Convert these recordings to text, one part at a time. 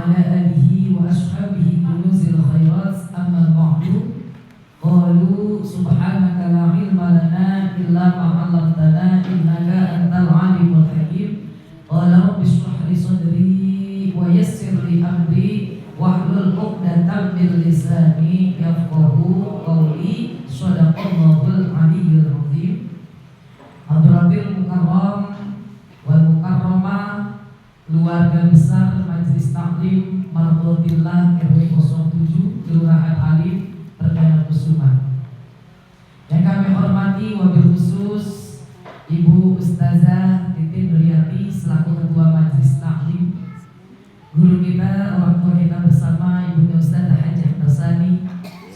ala alihi wa ashabihi kunuzil khairat amma ba'du. Qalu subhanaka la ilma lana illa ma 'allamtana innaka antal alimul hakim. Qala rabbi shrah li sadri wa yassir li amri wahlul 'uqdatam min lisani yafqahu qawli. Shadaqallahul aliyyul azim. Hadratil mukarram wal mukarramah, keluarga besar Majelis Taklim Mardotillah RW 07 Kelurahan Alim Perdana Kusuma. Yang kami hormati wabil khusus Ibu Ustazah Titin Nuriyati selaku Ketua Majelis Taklim, guru kita, orang tua kita bersama Ibu Ustazah Hajah Bersani.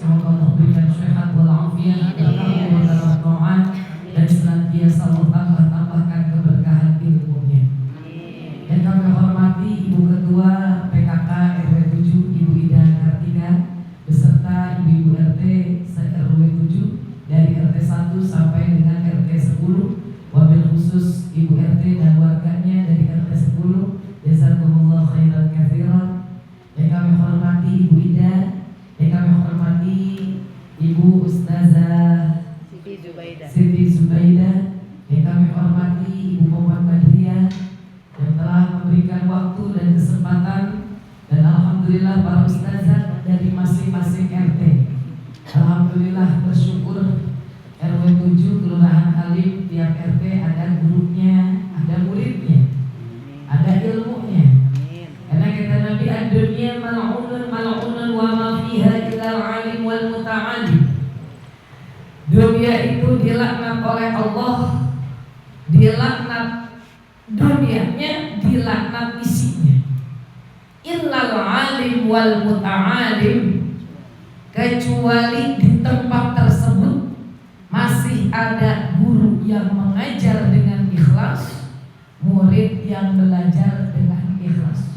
Semoga Allah berikan sehat walafiat dalam taat dan senantiasa Allah tambahkan keberkahan ilmunya. Dan kami hormati Ibu Ketua PKK RW 7 Ibu Ida Kartika beserta Ibu RT RW 7 dari RT 1 sampai dengan RT 10, wabil khusus Ibu RT dan warganya dari RT 10. Jazakumullah khairan katsiran. Dan kami hormati Ibu Ida, dan kami hormati Ibu Ustazah Siti Zubaidah, dan kami hormati Ibu Muhammad Badriah yang telah memberikan waktu dan kesempatan, dan alhamdulillah para ustazah dari masing-masing RT. Alhamdulillah bersyukur RW 7 Kelurahan Alim, tiap RT ada gurunya, ada muridnya, ada ilmunya. Karena kata Nabi, ad-dunya mal'unun wa ma fiha illa al-alim wal muta'alim. Dunia itu dilaknat oleh Allah, dilaknat dunianya, dilaknat isinya. Illal alim wal muta'alim, kecuali di tempat tersebut masih ada guru yang mengajar dengan ikhlas, murid yang belajar dengan ikhlas.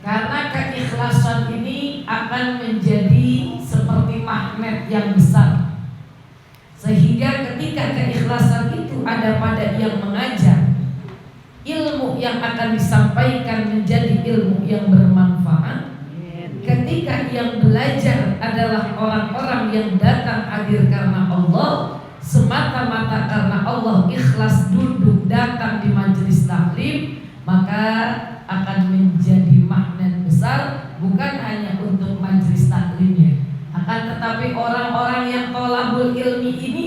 Karena keikhlasan ini akan menjadi seperti magnet yang besar, sehingga ketika keikhlasan itu ada pada yang mengajar, ilmu yang akan disampaikan menjadi ilmu yang bermanfaat. Ketika yang belajar adalah orang-orang yang datang hadir karena Allah, semata-mata karena Allah, ikhlas duduk datang di majelis taklim, maka akan menjadi magnet besar, bukan hanya untuk majelis taklimnya, akan tetapi orang-orang yang thalabul ilmi ini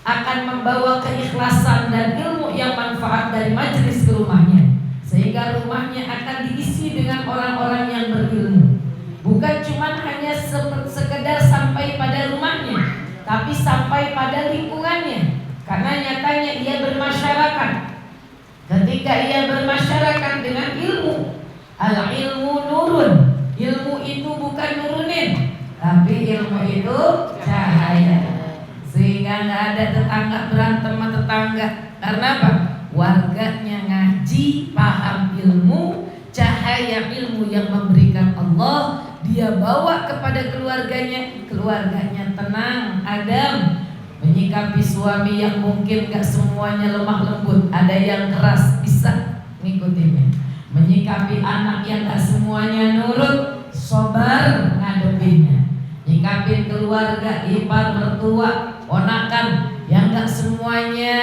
akan membawa keikhlasan dan ilmu yang manfaat dari majelis ke rumahnya, sehingga rumahnya akan diisi dengan orang-orang yang berilmu. Bukan cuma hanya sekedar sampai pada rumahnya, tapi sampai pada lingkungannya. Karena nyatanya ia bermasyarakat. Ketika ia bermasyarakat dengan ilmu, al-ilmu nurun, ilmu itu bukan nurunin, tapi ilmu itu cahaya. Sehingga nggak ada tetangga berantem sama tetangga. Karena apa? Warganya ngaji, paham ilmu, cahaya ilmu yang memberikan Allah, dia bawa kepada keluarganya, keluarganya tenang, adem. Menyikapi suami yang mungkin gak semuanya lemah lembut, ada yang keras, bisa ngikutinnya. Menyikapi anak yang gak semuanya nurut, sabar ngadepinnya. Nyikapin keluarga, ipar, mertua, ponakan yang gak semuanya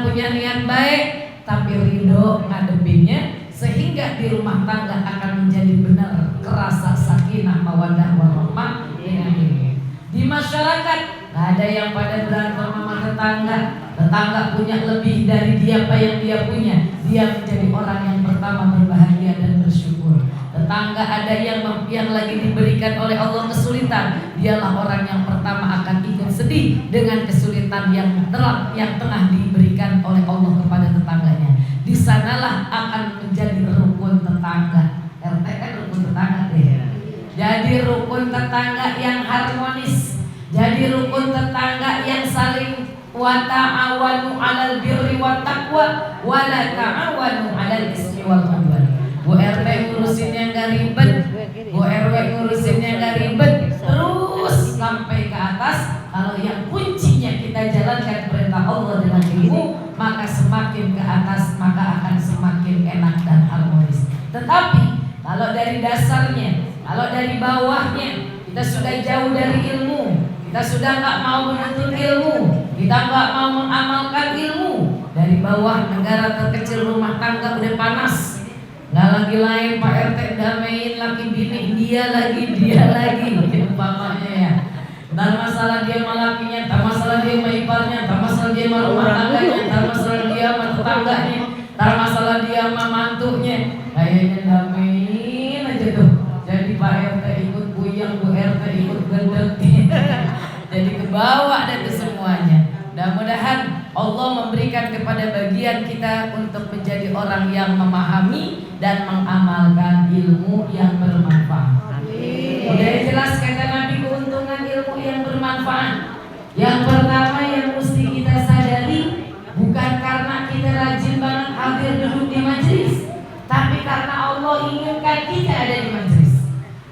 punya niat baik, tapi ridho ngadepinnya, sehingga di rumah tangga akan menjadi benar kerasa sakinah mawaddah warahmah dengan ini. Di masyarakat nggak ada yang pada berantem sama tetangga. Tetangga punya lebih dari dia apa yang dia punya, dia menjadi orang yang pertama berbahagia dan bersyukur. Tetangga ada yang lagi diberikan oleh Allah kesulitan, dialah orang yang pertama akan ikut sedih dengan kesulitan yang tengah diberikan oleh Allah kepada tetangganya. Di sanalah akan menjadi rukun tetangga. RT kan rukun tetangga deh. Jadi rukun tetangga yang harmonis, jadi rukun tetangga yang saling wa ta'awanu 'alal birri wat taqwa wa la ta'awanu 'alal ismi wal 'udwan. Bu RT ngurusinnya enggak ribet, Bu RW ngurusinnya enggak ribet, terus sampai ke atas. Kalau yang kuncinya kita jalankan perintah Allah dengan ilmu, maka semakin ke atas maka akan semakin enak dan harmonis. Tetapi kalau dari dasarnya, kalau dari bawahnya kita sudah jauh dari ilmu, kita sudah nggak mau menuntut ilmu, kita nggak mau mengamalkan ilmu. Dari bawah negara terkecil rumah tangga udah panas, nggak lagi lain Pak RT damaiin laki bini dia lagi umpamanya ya. Dan masalah dia sama lakinya, tak masalah dia sama iparnya, tak masalah dia sama rumah tangganya, tak masalah dia sama tetangganya, tak masalah dia sama mantunya. Kayaknya damaiin aja tuh. Jadi Pak RT ikut buyang, Bu RT ikut gendeng. Jadi ke bawah dan ke semuanya. Mudah-mudahan Allah memberikan kepada bagian kita untuk menjadi orang yang memahami dan mengamalkan ilmu yang bermanfaat. Udah jelas kata Nabi keuntungan ilmu yang bermanfaat. Yang pertama yang mesti kita sadari, bukan karena kita rajin banget hadir duduk di majelis, tapi karena Allah inginkan kita ada di majelis.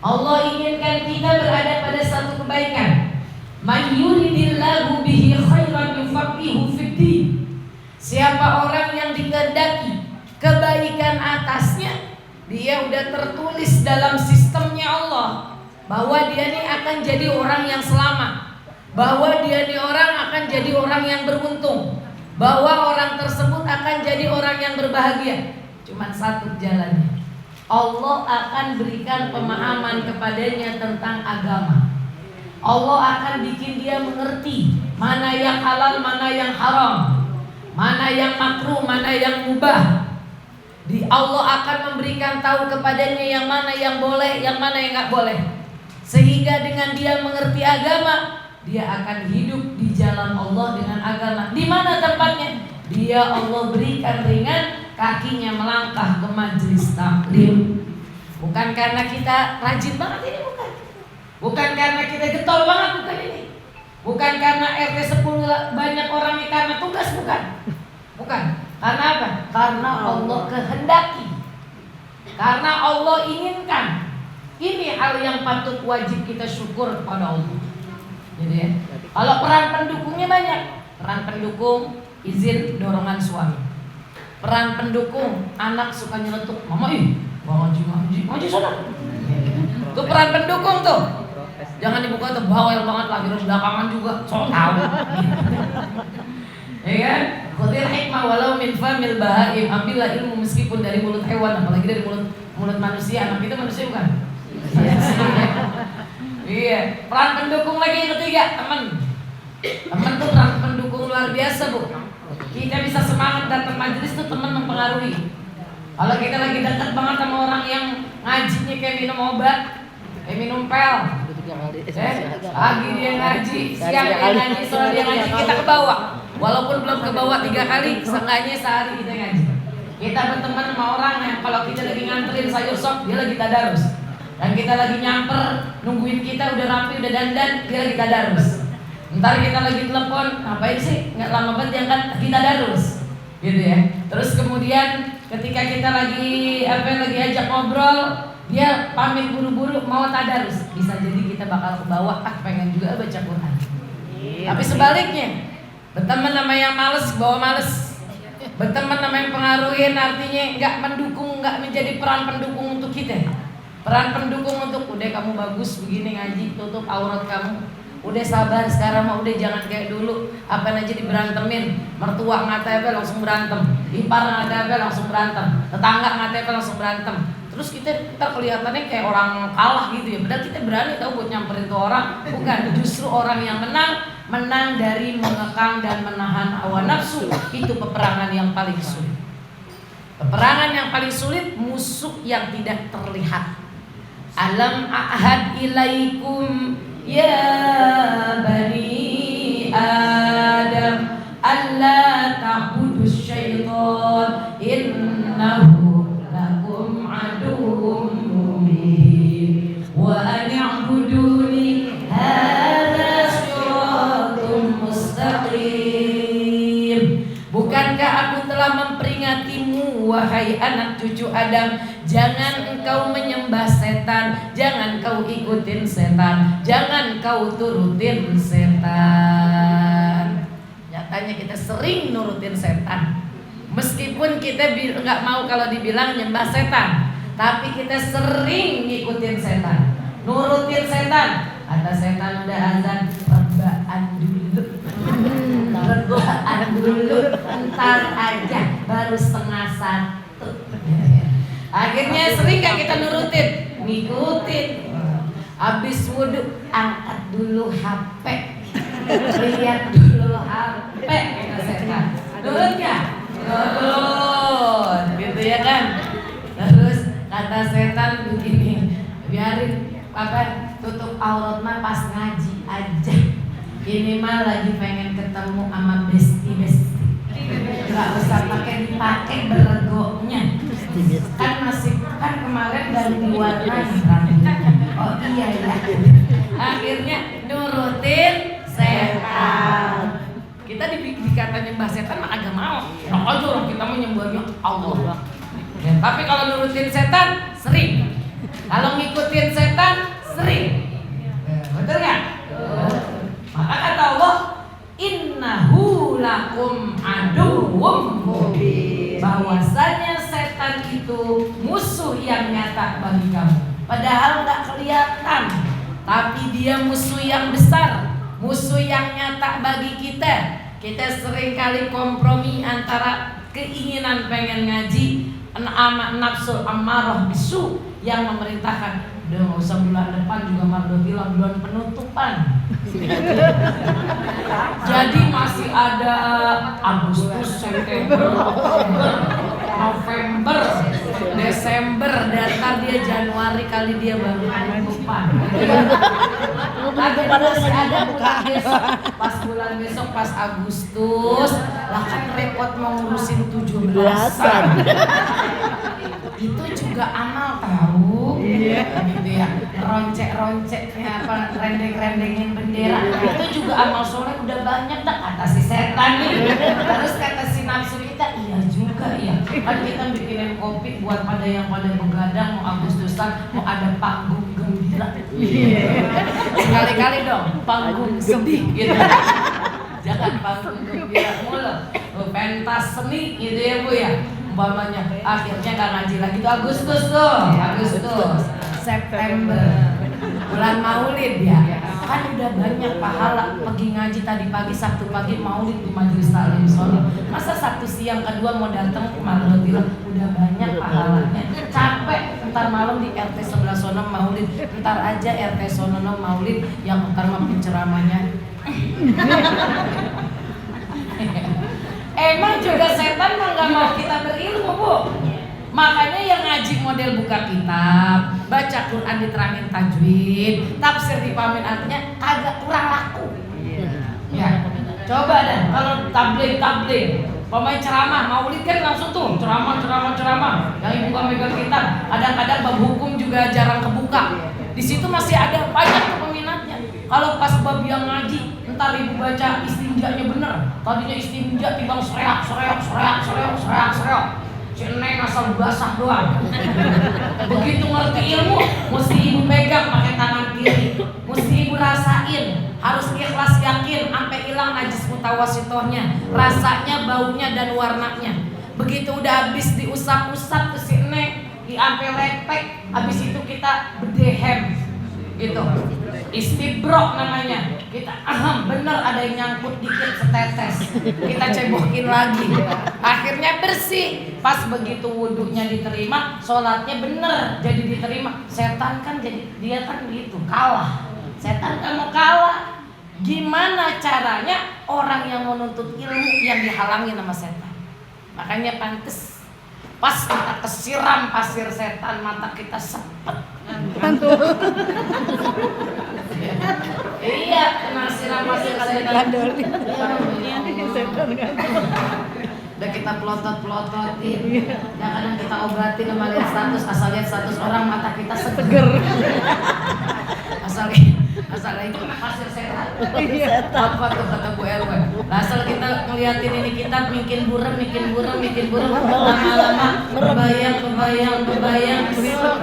Allah inginkan kita berada pada satu kebaikan. Man yuridillahu bihi khairan yufaqihu fiddin. Siapa orang yang dikehendaki kebaikan atasnya, dia udah tertulis dalam sistemnya Allah bahwa dia ini akan jadi orang yang selamat, bahwa dia ini orang akan jadi orang yang beruntung, bahwa orang tersebut akan jadi orang yang berbahagia. Cuman satu jalannya, Allah akan berikan pemahaman kepadanya tentang agama. Allah akan bikin dia mengerti mana yang halal, mana yang haram, mana yang makruh, mana yang mubah. Allah akan memberikan tahu kepadanya yang mana yang boleh, yang mana yang nggak boleh. Sehingga dengan dia mengerti agama, dia akan hidup di jalan Allah dengan agama. Di mana tempatnya? Dia Allah berikan ringan, kakinya melangkah ke majelis taklim. Bukan karena kita rajin banget ini, bukan. Bukan karena kita getol banget, bukan ini. Bukan karena RT 10 banyak orang ini karena tugas, bukan. Bukan. Karena apa? Karena Allah kehendaki. Karena Allah inginkan. Ini hal yang patut wajib kita syukur kepada Allah. Jadi ya, kalau peran pendukungnya banyak. Peran pendukung izin dorongan suami. Peran pendukung anak suka nyeletuk, mama ngaji sana. Itu peran pendukung tuh. Jangan dibuka tuh bawel banget lagi terus belakangan juga sok tahu. Ya kan? Khudir hikmah walau min famil bahaim. Ambillah ilmu meskipun dari mulut hewan, apalagi dari mulut manusia. Anak kita manusia bukan? Iya. Peran pendukung lagi yang ketiga, teman. Teman tuh peran pendukung luar biasa, Bu. Kita bisa semangat datang majelis tuh teman mempengaruhi. Kalau kita lagi dekat banget sama orang yang ngajinya kayak minum obat, kayak minum pel, pagi dia ngaji, siang dia ngaji, sore dia ngaji, kita ke bawah. Walaupun belum ke bawah 3 kali, seenggaknya sehari kita ngaji. Kita berteman sama orang yang kalau kita lagi nganterin sayur sop, dia lagi tadarus. Dan kita lagi nyamper, nungguin kita udah rapi, udah dandan, dia lagi tadarus. Ntar kita lagi telepon, ngapain sih? Nggak lama banget diangkat, kita tadarus. Gitu ya. Terus kemudian ketika kita lagi ajak ngobrol, dia pamit buru-buru mau tadarus. Bisa jadi kita bakal ke bawah, pengen juga baca Quran. Tapi sebaliknya, berteman sama yang males, bawa males. Berteman sama yang pengaruhin, artinya nggak mendukung, nggak menjadi peran pendukung untuk kita. Peran pendukung untuk udah kamu bagus begini ngaji, tutup aurat kamu. Udah sabar sekarang mah, udah jangan kayak dulu. Apa aja diberantemin, mertua ngata apa langsung berantem, ipar ngata apa langsung berantem, tetangga ngata apa langsung berantem. Terus kita kelihatannya kayak orang kalah gitu ya. Padahal kita berani tahu buat nyamperin tuh orang. Bukan, justru orang yang menang dari mengekang dan menahan hawa nafsu. Itu peperangan yang paling sulit. Peperangan yang paling sulit, musuh yang tidak terlihat. Alam ahad ilaikum ya bani Adam alla ta'budus syaitan innahu lakum aduwwum mubin wa an i'buduni hadza siratum mustaqim. Bukankah aku telah memperingatimu wahai anak cucu Adam, jangan engkau menyembah setan, jangan kau ikutin setan, jangan kau turutin setan. Nyatanya kita sering nurutin setan. Meskipun kita nggak mau kalau dibilang nyembah setan, Tapi kita sering ngikutin setan, nurutin setan. Kata setan udah azan, rebahan dulu, rebahan dulu, ntar aja baru 1:30. Akhirnya sering gak kita nurutin, ngikutin. Habis wudhu angkat dulu HP, lihat dulu HP, kata setan. Nurut gak? Nurut, gitu ya kan? Terus kata setan begini, biarin tutup aurat mah pas ngaji aja. Ini mah lagi pengen ketemu sama besti. Gak usah dipakai bergonya. Kan kemarin dari warnanya rambutnya. Oh iya ya. Akhirnya nurutin setan. Kita dikata nyembah setan mah agak mau. Aja orang kita mau nyembahnya Allah. Ya, tapi kalau nurutin setan sering. Kalau ngikutin setan sering. Betul nggak? Maka kata Allah, innahu lakum aduwwum mubin. Bahwasanya setan itu musuh yang nyata bagi kamu. Padahal nggak kelihatan, tapi dia musuh yang besar, musuh yang nyata bagi kita. Kita sering kali kompromi antara keinginan pengen ngaji, nafsu ammarah bisu yang memerintahkan. Udah nggak usah bulan depan juga Mardotilah bulan penutupan. Jadi masih ada Agustus, September, Oktober, November, Desember, dan dia Januari kali dia baru penutupan. Tapi masih ada bulan besok. Pas bulan besok pas Agustus, lah kan repot mau ngurusin 17-an. Itu juga amal tahu. Iya. Gitu ya. Roncek-ronceknya apa rendeng-rendengin bendera. Itu juga amal soleh udah banyak dah kata si setan nih. Terus kata si nafsu kita, iya juga ya. Kan kita bikinin kopi buat pada yang pada begadang mau Agustusan mau ada panggung gembira. Sekali-kali dong panggung sedih gitu. Jangan panggung gembira mulu. Pentas seni gitu ya Bu ya. Umpamanya akhirnya gak ngaji lagi tuh Agustus, September, bulan Maulid ya. Kan udah banyak pahala pergi ngaji tadi pagi, Sabtu pagi Maulid di Majelis Taklim Solo. Masa Sabtu siang kedua mau datang ke Mardotilah, udah banyak pahalanya. Capek ntar malam di RT sebelah sono Maulid, ntar aja RT sono Maulid yang ntar mah penceramahnya. Emang juga setan mah gak mau kita berilmu Bu. Makanya yang ngaji model buka kitab, baca Quran diterangin tajwid, tafsir dipahamin artinya agak kurang laku. Ya, coba deh kalau tabligh, pemain ceramah, Maulid kan langsung tuh ceramah. Yang ibu gak megang kitab, kadang-kadang bab hukum juga jarang kebuka. Di situ masih ada banyak peminatnya. Kalau pas bab yang ngaji, ntar ibu baca istinjanya bener. Tadinya istinja tibang sereak. Si Neng asal basah doang. Begitu ngerti ilmu, mesti ibu pegang pakai tangan kiri. Mesti ibu rasain, harus ikhlas yakin sampai hilang najis mutawasitohnya, rasanya, baunya dan warnanya. Begitu udah habis diusap-usap ke si Neng, diampe lepek, habis itu kita bedehem gitu. Istibrok namanya. Kita bener ada yang nyangkut dikit setetes. Kita cebokin lagi. Akhirnya bersih. Pas begitu wudhunya diterima, sholatnya bener jadi diterima. Setan kan jadi dia kan gitu kalah. Setan kan mau kalah. Gimana caranya orang yang menuntut ilmu yang dihalangi sama setan? Makanya pantes pas kita kesiram pasir setan mata kita sepet. Iya, kena siram pasir setan. Udah kita pelotot-pelototin. Kadang kita obatin sama lihat status, asal lihat status orang mata kita seger. Asal itu pasir setan. Apa tuh kata Bu RW? Asal kita ngeliatin ini kitab bikin buram. Lama-lama kebayang.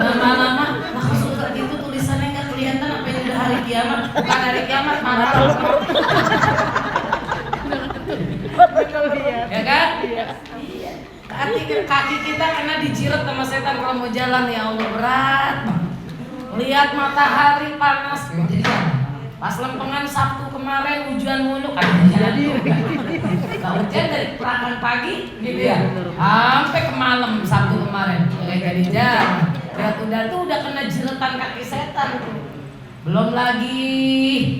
Lama-lama langsung gitu tulisannya nggak kelihatan apa yang udah hari kiamat. Bukan hari kiamat, mata. Ya kan? Iya. kaki kita kena dijiret sama setan kalau mau jalan, ya Allah berat banget. Lihat matahari panas, jadi pas lempengan Sabtu kemarin hujan mulu, kan jadi nggak hujan dari perakan pagi gitu ya, sampai ke malam Sabtu kemarin, jadi jalan. Lihat udah kena jiretan kaki setan tuh. Belum lagi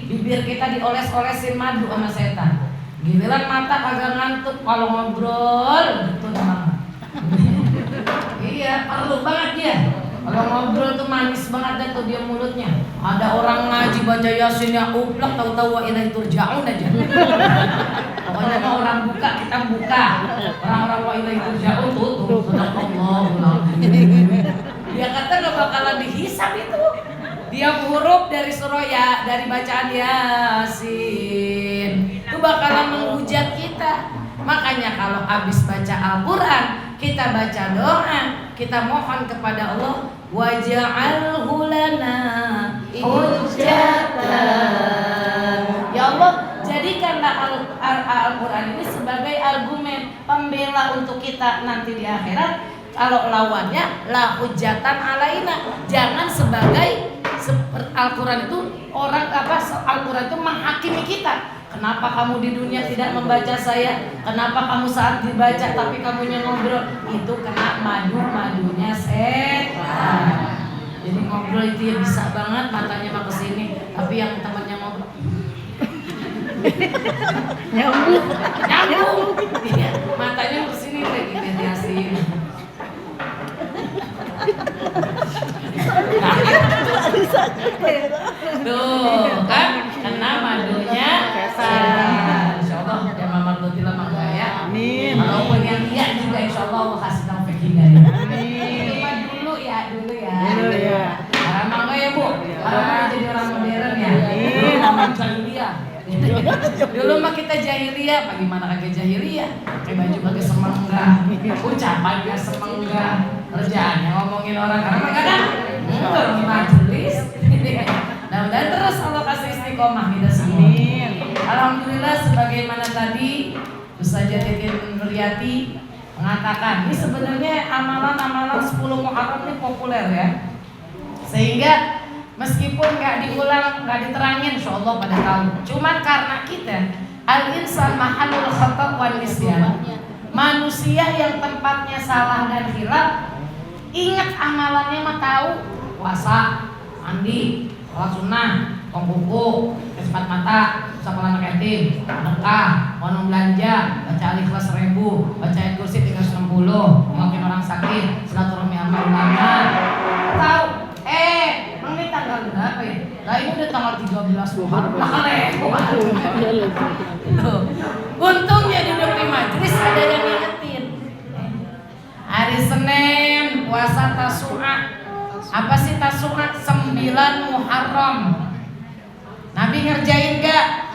bibir kita dioles-olesin madu sama setan. Giliran mata kagak ngantuk kalau ngobrol gitu namanya. Iya, perlu banget dia. Kalau ngobrol tuh manis banget dah tuh dia mulutnya. Ada orang ngaji baca Yasin yang uplak, tahu-tahu wa ilaihi turja'un aja. Pokoknya mau orang buka, kita buka. Orang-orang wa ilaihi turja'un tutup. Subhanallah. Dia kata gak bakalan dihisab itu. Dia huruf dari surah ya, dari bacaan Yasin itu bakalan menghujat kita. Makanya kalau habis baca Al-Quran, kita baca doa, kita mohon kepada Allah, waj'alhu lana hujjatan. Ya Allah, jadikanlah Al-Quran ini sebagai argumen pembela untuk kita nanti di akhirat. Kalau lawannya la hujjatan alaina, jangan sebagai Al-Quran itu orang Al-Quran itu menghakimi kita. Kenapa kamu di dunia tidak membaca saya? Kenapa kamu saat dibaca tapi kamunya ngobrol? Itu kena madunya setan. Jadi ngobrol itu ya bisa banget, matanya mah kesini, tapi yang temannya ngobrol nyambung. Iya, matanya kesini lagi Yasin. Tuh kan kena madunya setan. Insyaallah ya Mama Lutila mangga ya. Amin. Kalau pengen lihat juga insyaallah Allah kasih taufik hidayah. Amin. Dulu ya. Dulu ya. Mangga ya Bu. Jadi orang modern ya. Amin. Nama jahiliyah. Dulu mah kita jahiliyah, bagaimana kagak jahiliyah? Pakai baju pakai semenggah, ucapannya semenggah, kerjaannya ngomongin orang karena kan enggak di majelis. Mudah-mudahan terus Allah kasih istiqomah kita semua. Alhamdulillah, sebagaimana tadi Ustazah Titin Nuryati mengatakan, ini sebenarnya amalan-amalan 10 Muharram ini populer ya. Sehingga meskipun nggak diulang, nggak diterangin, insyaallah pada tahu. Cuman karena kita al-insan mahallul khata' wan nisyan, manusia yang tempatnya salah dan hilaf, ingat amalannya mah tahu, puasa, mandi, sholat sunnah, tong buku, kespat mata, sekolah anak yatim, sedekah, mau belanja, baca Al-Ikhlas 1000, baca Ayatul Kursi 360, nengokin orang sakit, silaturahmi sama ulama, tahu. Ini tanggal berapa ya? Nah ini udah tanggal 13 Muharram. Untungnya duduk di majelis ada yang ngingetin. Hari Senin puasa Tasu'a. Apa sih Tasu'a? 9 Muharram. Nabi ngerjain enggak?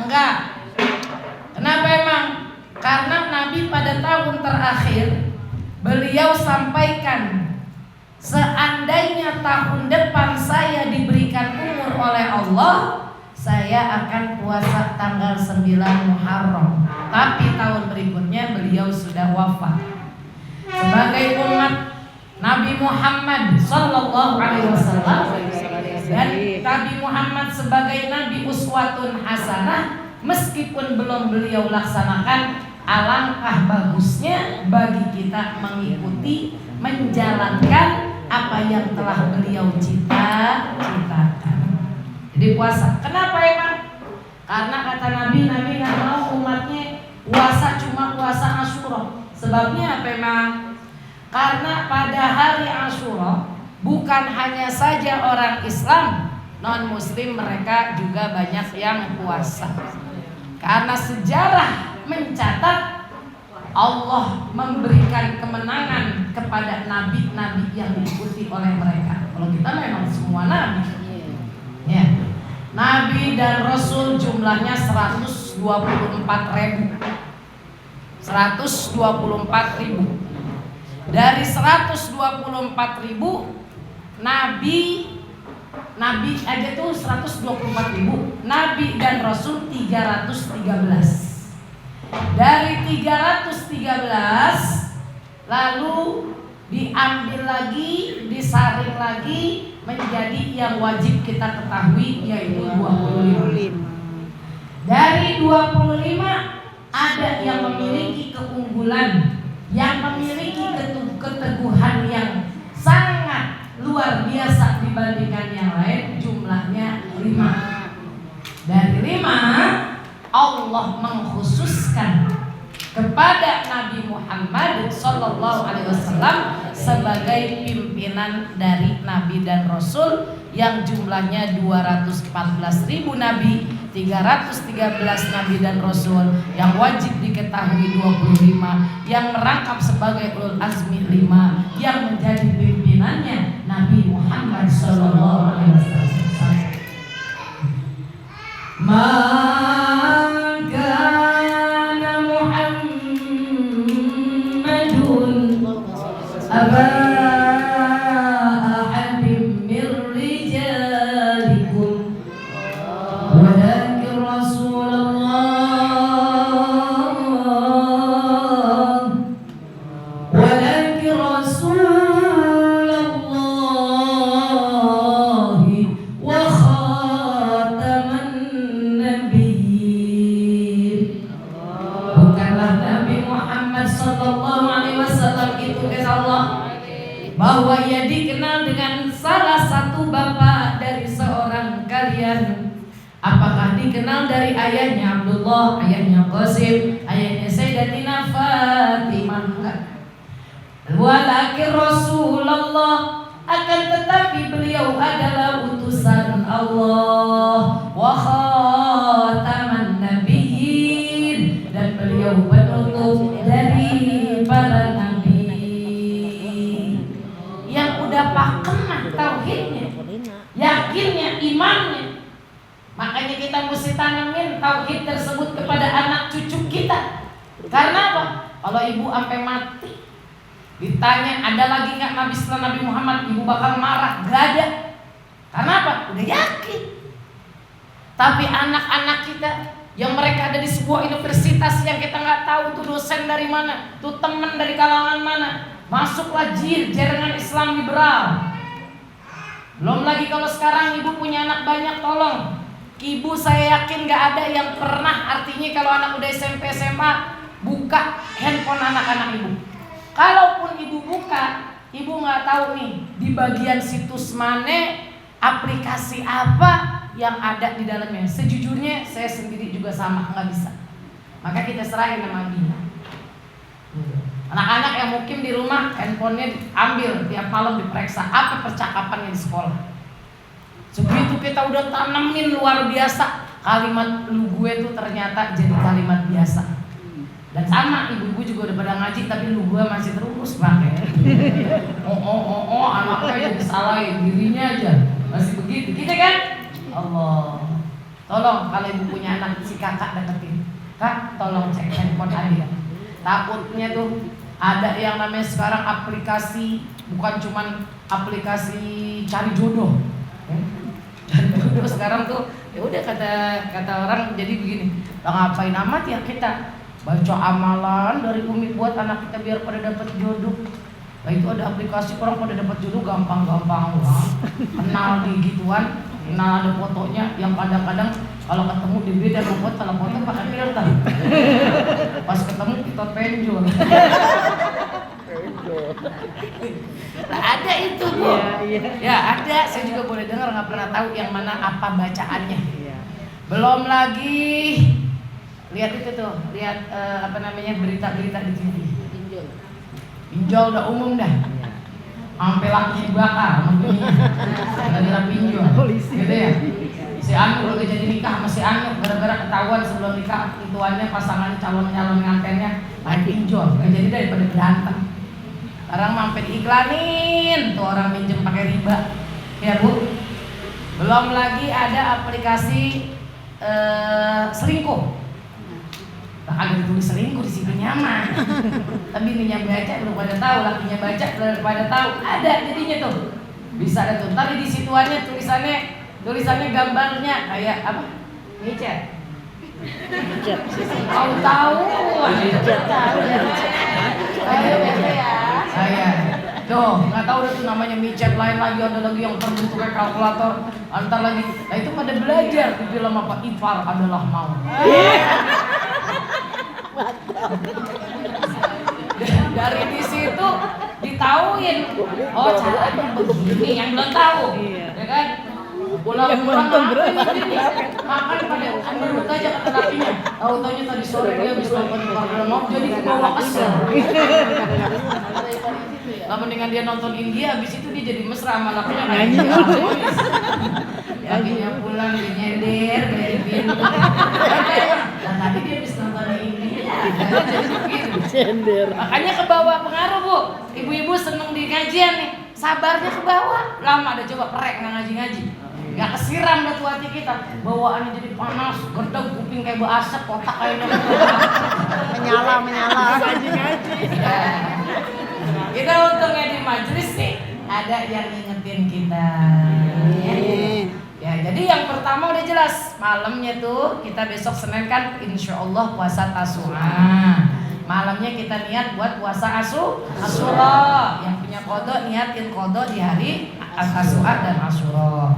Kenapa emang? Karena Nabi pada tahun terakhir beliau sampaikan, seandainya tahun depan saya diberikan umur oleh Allah, saya akan puasa tanggal 9 Muharram. Tapi tahun berikutnya beliau sudah wafat. Sebagai umat Nabi Muhammad sallallahu alaihi wasallam, dan Nabi Muhammad sebagai Nabi uswatun hasanah, meskipun belum beliau laksanakan, alangkah bagusnya bagi kita mengikuti, menjalankan apa yang telah beliau cita-citakan. Jadi puasa. Kenapa emang? Karena kata Nabi nggak mau umatnya puasa cuma puasa Asyura. Sebabnya apa emang? Karena pada hari Asyura bukan hanya saja orang Islam, non Muslim mereka juga banyak yang puasa. Karena sejarah mencatat Allah memberikan kemenangan kepada nabi-nabi yang diikuti oleh mereka. Kalau kita memang semua nabi, ya. Nabi dan Rasul jumlahnya 124.000. 124.000. Dari 124.000 Nabi aja tuh 124.000. Nabi dan Rasul 313. Dari 313 lalu diambil lagi, disaring lagi menjadi yang wajib kita ketahui, yaitu 25. Dari 25 ada yang memiliki keunggulan, yang memiliki keteguhan yang sangat luar biasa dibandingkan yang lain, jumlahnya 5. Dari 5 Allah mengkhususkan kepada Nabi Muhammad SAW sebagai pimpinan dari Nabi dan Rasul yang jumlahnya 214.000 Nabi, 313 Nabi dan Rasul, yang wajib diketahui 25, yang merangkap sebagai ulul azmi 5, yang menjadi pimpinannya Nabi Muhammad SAW. Aba ahadin min rijalikum walakin Rasulullah wa khataman nabiyyin. Bukanlah Nabi Muhammad sallallahu alaihi wasallam itu kata Allah bahwa ia dikenal dengan salah satu bapak dari seorang kalian. Apakah dikenal dari ayahnya Abdullah, ayahnya Qasim, ayahnya Sayyidatina Fatimah? Walakin Rasulullah, akan tetapi beliau adalah utusan Allah, wa khataman nabiyyin, dan beliau penutup dari para nabi. Yang udah pakem tauhidnya, yakinnya, imannya. Makanya kita mesti tanamin tauhid tersebut kepada anak cucu kita. Karena apa? Kalau ibu sampai mati ditanya ada lagi nggak nabi setelah Nabi Muhammad, ibu bakal marah. Gak ada. Karena apa? Udah yakin. Tapi anak-anak kita yang mereka ada di sebuah universitas yang kita nggak tahu tuh dosen dari mana, tuh temen dari kalangan mana, masuklah jaringan Islam liberal. Belum lagi kalau sekarang ibu punya anak banyak, tolong ibu, saya yakin gak ada yang pernah, artinya kalau anak udah SMP SMA buka handphone anak-anak ibu. Kalaupun ibu buka, ibu gak tahu nih di bagian situs mana, aplikasi apa yang ada di dalamnya. Sejujurnya saya sendiri juga sama, gak bisa. Maka kita serahin sama dia. Anak-anak yang mungkin di rumah handphonenya diambil tiap malam, diperiksa apa percakapannya di sekolah. Sebegitu kita udah tanemin luar biasa, kalimat lu gue tuh ternyata jadi kalimat biasa. Dan sama ibu-ibu juga udah pada ngaji, tapi lu gue masih terus pakai. Anaknya jadi salahin, dirinya aja masih begitu, gitu kan? Allah, tolong kalau ibu punya anak, si kakak deketin, kak tolong cek handphone adik. Takutnya tuh ada yang namanya sekarang aplikasi, bukan cuman aplikasi cari jodoh. Jodoh sekarang tuh ya udah kata orang jadi begini, ngapain amat ya kita baca amalan dari Umi buat anak kita biar pada dapat jodoh. Nah itu ada aplikasi orang pada dapat jodoh gampang-gampang lah. Kenal di gituan, kenal ada fotonya yang kadang-kadang kalau ketemu di beda foto, kalau foto pakai filter. Pas ketemu kita penjol. Nah, ada itu bu, ya ada. Saya juga boleh dengar, nggak pernah tahu yang mana apa bacaannya. Belum lagi lihat itu tuh, lihat berita-berita di TV. Pinjol udah umum dah, sampai lakinya dibakar, gara-gara pinjol, gitu ya. Si Anu udah jadi nikah sama si Anu gara-gara ketahuan sebelum nikah ituannya pasangan calon ngantennya main pinjol, gak jadi daripada berantem. Sekarang sampai diiklanin tuh orang minjem pakai riba, ya bu. Belum lagi ada aplikasi selingkuh. Nah, agak ditulis selingkuh di situ nyaman. Tapi ininya baca belum pada tahu, lakinya baca belum pada tahu. Ada jadinya tuh. Bisa ada tuh. Tadi di situannya tulisannya gambarnya kayak apa? Micet. Kau tahu. Saya tuh nggak tahu udah tuh namanya micet, lain lagi ada lagi yang terbentuknya kalkulator, antar lagi. Nah itu pada belajar di film apa, Ipar adalah mau. Dari di situ ditauin, oh caranya begini, yang belum tahu, ya kan? Pulang-pulang makan pada menurut aja kata lakinya. Tahu-taunya tadi sore dia habis nonton Ipar adalah mau jadi kebawa kesel. Lama dengan dia nonton India, habis itu dia jadi mesra sama lakinya nyanyi. Lakinya pulang dia nyender dari pintu. Dan tadi dia habis nonton India, jadi makanya ke bawah pengaruh Bu. Ibu-ibu seneng di kajian nih, sabarnya ke bawah. Lama ada coba perek nggak ngaji-ngaji. Gak kesiram dah tuh hati kita, bawaannya jadi panas, gedeg, kuping kayak berasap, otak kayak menyala ngaji-ngaji. Kita untungnya di majelis nih ada yang ngingetin kita. Ya, jadi yang pertama udah jelas, malamnya tuh kita besok Senin kan insya Allah puasa Tasu'a. Malamnya kita niat buat puasa Asyura. Yang punya kodok niatin kodok di hari Tasu'a dan Asyura.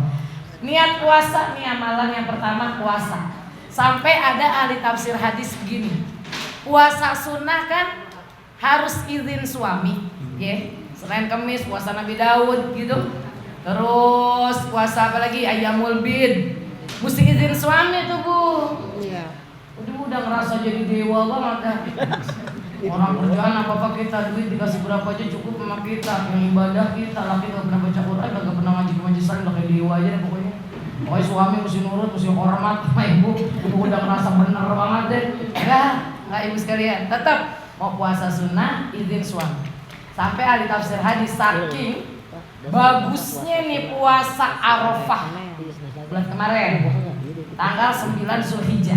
Niat puasa nih amalan yang pertama puasa. Sampai ada ahli tafsir hadis begini, puasa sunnah kan harus izin suami, ya. Senin Kemis puasa Nabi Daud gitu. Terus puasa apa lagi, Ayyamul Bid, mesti izin suami tuh Bu. Iya. Udah ngerasa jadi dewa banget dah. Orang kerjaan apa-apa kita, duit dikasih berapa aja cukup sama kita. Yang ibadah kita, laki gak pernah baca Quran, gak pernah ngaji ke majelis, udah kayak dewa aja deh pokoknya. Pokoknya suami mesti nurut, mesti hormat sama ibu. Ibu udah ngerasa bener banget deh. Enggak ibu sekalian, tetap mau puasa sunnah izin suami. Sampai ahli tafsir hadis saking bagusnya nih puasa Arafah bulan kemarin tanggal 9 Zulhijjah,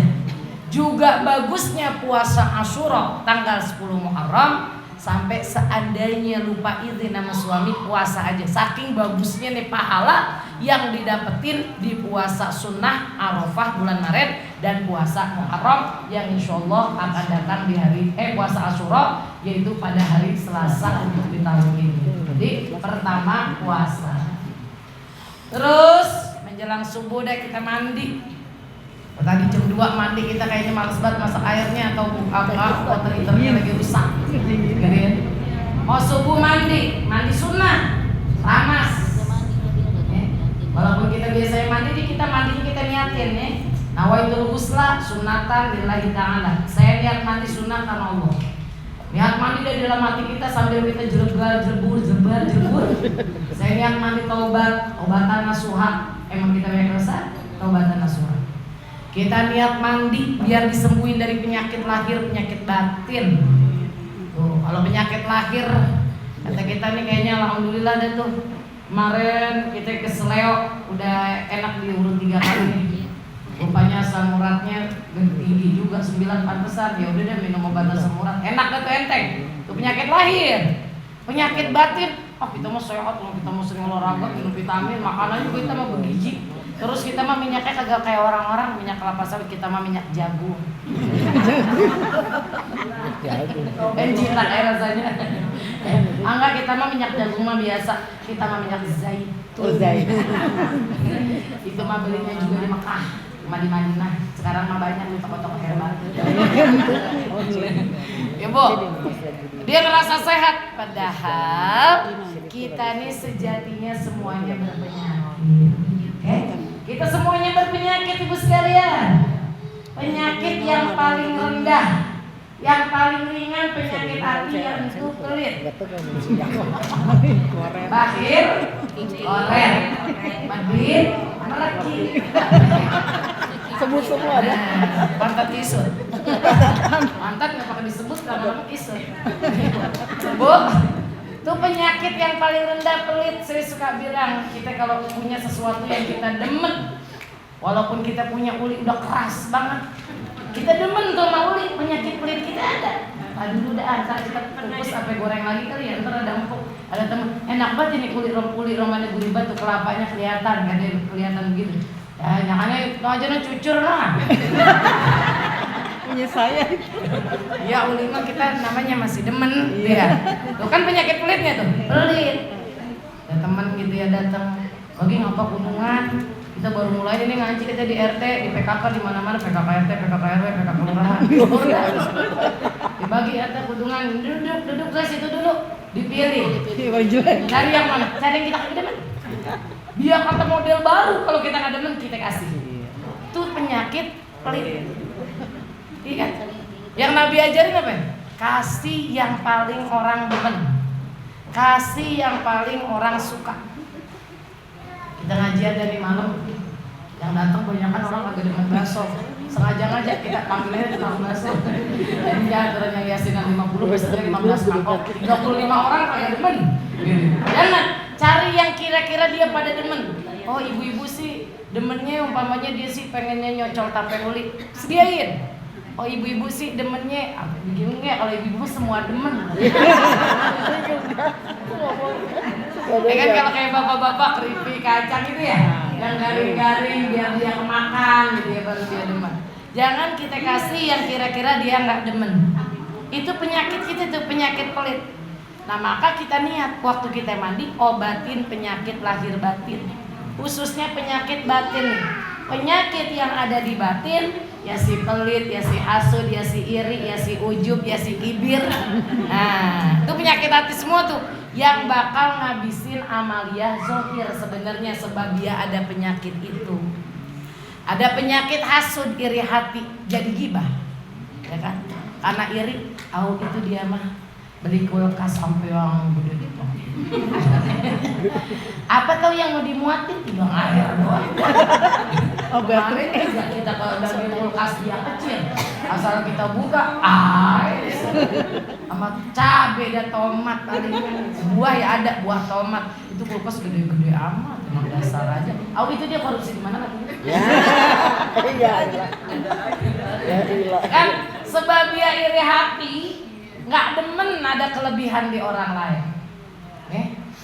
juga bagusnya puasa Asyura tanggal 10 Muharram. Sampai seandainya lupa izin sama suami, puasa aja. Saking bagusnya nih pahala yang didapetin di puasa sunnah Arafah bulan Maret dan puasa Muharram yang insya Allah akan datang di hari puasa Asyura, yaitu pada hari Selasa untuk di tahun ini. Jadi pertama puasa. Terus menjelang subuh deh kita mandi. Tadi jam 2 mandi kita kayaknya males banget masak airnya atau water heaternya lagi rusak. Gitu ya. Mau subuh mandi sunnah, ramas. Walaupun kita biasanya mandi, kita mandinya kita niatin ya. Nawaitul ghusla sunnatan lillahi ta'ala. Saya niat mandi sunnah karena Allah. Niat mandi dari dalam hati kita sambil kita jebur. Saya niat mandi taubat, obatan nasuha. Emang kita banyak dosa, taubatan nasuha. Kita niat mandi biar disembuhin dari penyakit lahir, penyakit batin. Tuh, kalau penyakit lahir kata kita nih kayaknya alhamdulillah deh tuh. Kemarin kita ke Seleo udah enak diurut 3 kali nih. Rupanya asam uratnya tinggi juga 9 pantesan. Ya udah deh minum obat asam urat. Enak deh tuh enteng. Tuh penyakit lahir. Penyakit batin, kita mau sehat loh, kita mau sering olahraga, minum vitamin, makanan juga kita mau bergizi. Terus kita mah minyaknya kagak kayak orang-orang, minyak kelapa sawit, kita mah minyak jagung. Encilan rasanya. Enggak, kita mah minyak jagung mah biasa, kita mah minyak zaitun. Itu mah belinya juga di Mekah, cuma di Madinah. Sekarang mah banyak di toko-toko herbal. Ya Bu, dia ngerasa sehat, padahal kita nih sejatinya semuanya berpenyakit. Kita semuanya berpenyakit Ibu sekalian. Penyakit yang paling rendah, yang paling ringan penyakit hati yang itu pelit. Bakhil, koler, medit, meleki. Sebut semua ada. Pantat isut. Pantat nggak pakai disebut karena isut. Bu, itu penyakit yang paling rendah pelit. Saya suka bilang kita kalau punya sesuatu yang kita demen, walaupun kita punya uli udah keras banget, kita demen tuh sama uli, penyakit pelit kita ada. Tadi dulu dah, ntar kita kukus sampai goreng lagi kali ya, ntar ada empuk. Ada temen, enak banget ini kulit romannya gurih banget tuh, kelapanya kelihatan, gak ada kelihatan begitu. Ya, nyakanya itu aja nah cucur lah. namanya saya. Ya Uli mah kita namanya masih demen ya. Tuh kan penyakit pelitnya tuh, pelit. Ya teman gitu ya datang, lagi ngapa kunungan? Kita baru mulai ini ngaji kita di RT, di PKK di mana-mana, PKK RT, PKK RW, PKK kelurahan. Dibagi RT kunungan, duduk guys itu dulu, dipilih. Cari yang mana? Cari yang kita demen. Dia kata model baru, kalau kita nggak demen kita kasih. Itu penyakit pelit. Iya kan? Yang Nabi ajarin apa? Kasih yang paling orang demen. Kasih yang paling orang suka. Kita ngajian dari malam, yang datang kebanyakan orang agak demen bakso. Sengaja kita panggilnya tukang bakso. Jadi antaranya Yasinan 50, biasanya 15 mangkok, 35 orang kagak demen. Jangan cari yang kira-kira dia pada demen. Oh ibu-ibu sih demennya umpamanya dia sih pengennya nyocol tape uli, sediain. Oh ibu-ibu sih demennya apa begini nggak? Kalau ibu-ibu semua demen. Ya kan kalau kayak bapak-bapak keripik kacang itu ya, yang garing-garing biar dia kemakan gitu ya baru dia demen. Jangan kita kasih yang kira-kira dia nggak demen. Itu penyakit kita tuh, penyakit pelit. Nah maka kita niat waktu kita mandi obatin penyakit lahir batin, khususnya penyakit batin. Penyakit yang ada di batin ya si pelit, ya si hasud, ya si iri, ya si ujub, ya si kibir. Nah itu penyakit hati semua tuh yang bakal ngabisin amaliyah zohir sebenarnya, sebab dia ada penyakit itu. Ada penyakit hasud, iri hati, jadi gibah, ya kan? Karena iri, itu dia mah beli kulkas sampai yang gede gitu. Apa tahu yang mau dimuatin? Tinggal air doang. Kemarin kita kalau udah beli kulkas dia kecil, asal kita buka air sama cabai dan tomat paling. Buah ya ada, buah tomat. Itu kulkas gede-gede amat, emang dasar aja. Itu dia korupsi di mana lagi? Ya. Kan sebab dia iri hati, nggak demen ada kelebihan di orang lain.